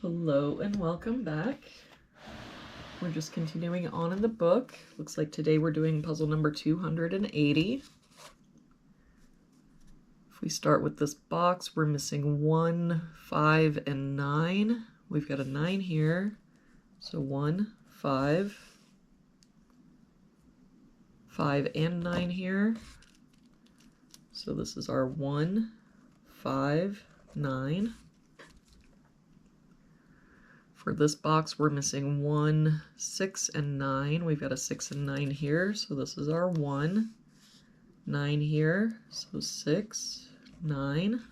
Hello and welcome back. We're just continuing on in the book. Looks like today we're doing puzzle number 280. If we start with this box, we're missing 1, 5, and 9. We've got a 9 here. So 1, 5, 5 and 9 here. So this is our 1, 5, 9. For this box, we're missing 1, 6, and 9. We've got a 6 and 9 here, so this is our 1. 9 here, so 6, 9.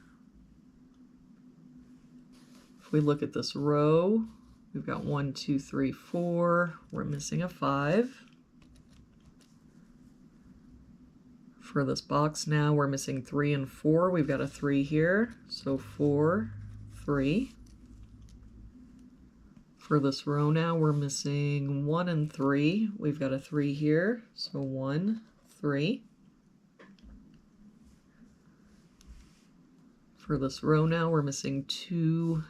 If we look at this row, we've got 1, 2, 3, 4. We're missing a 5. For this box now, we're missing 3 and 4. We've got a 3 here, so 4, 3. For this row now, we're missing 1 and 3. We've got a 3 here, so 1, 3. For this row now, we're missing 2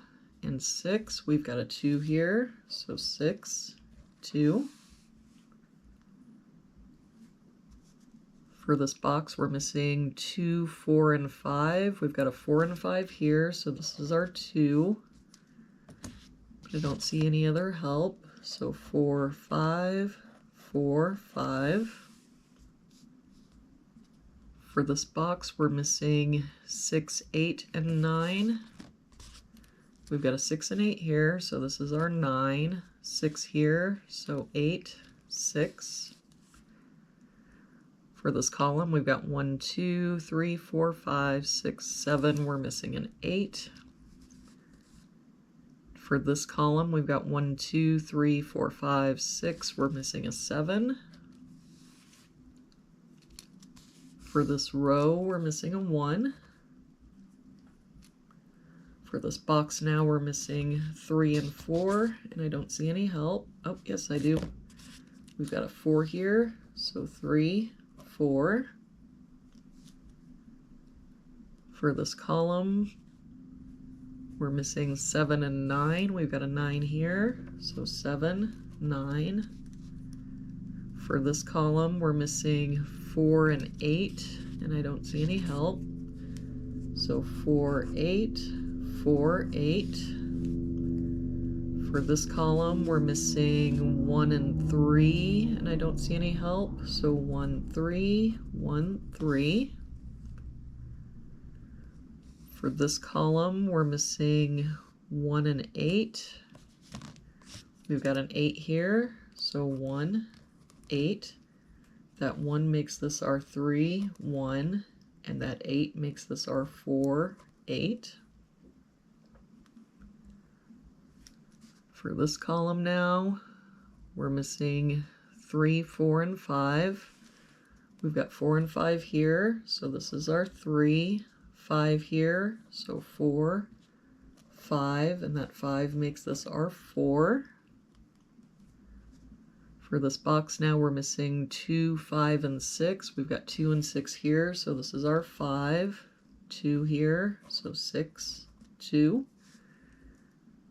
and 6. We've got a 2 here, so 6, 2. For this box, we're missing 2, 4, and 5. We've got a 4 and 5 here, so this is our 2. I don't see any other help, so 4, 5, 4, 5. For this box, we're missing 6, 8, and 9. We've got a 6 and 8 here, so this is our 9. 6 here, so 8, 6. For this column, we've got 1, 2, 3, 4, 5, 6, 7. We're missing an 8. For this column, we've got 1, 2, 3, 4, 5, 6. We're missing a 7. For this row, we're missing a 1. For this box now, we're missing 3 and 4, and I don't see any help. Oh, yes, I do. We've got a 4 here, so 3, 4. For this column, we're missing 7 and 9. We've got a 9 here, so 7, 9. For this column, we're missing 4 and 8, and I don't see any help. So 4, 8, 4, 8. For this column, we're missing 1 and 3, and I don't see any help. So 1, 3, 1, 3. For this column, we're missing 1 and 8. We've got an 8 here, so 1, 8. That 1 makes this our 3, 1, and that 8 makes this our 4, 8. For this column now, we're missing 3, 4, and 5. We've got 4 and 5 here, so this is our 3. 5 here, so 4, 5, and that 5 makes this our 4. For this box now, we're missing 2, 5, and 6. We've got 2 and 6 here, so this is our 5. 2 here, so 6, 2.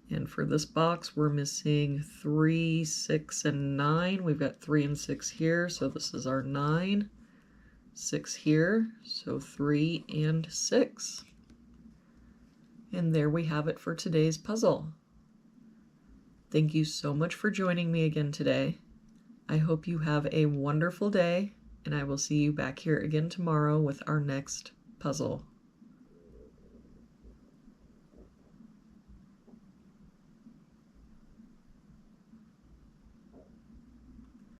And for this box, we're missing 3, 6, and 9. We've got 3 and 6 here, so this is our 9. 6 here, so 3 and 6. And there we have it for today's puzzle. Thank you so much for joining me again today. I hope you have a wonderful day, and I will see you back here again tomorrow with our next puzzle.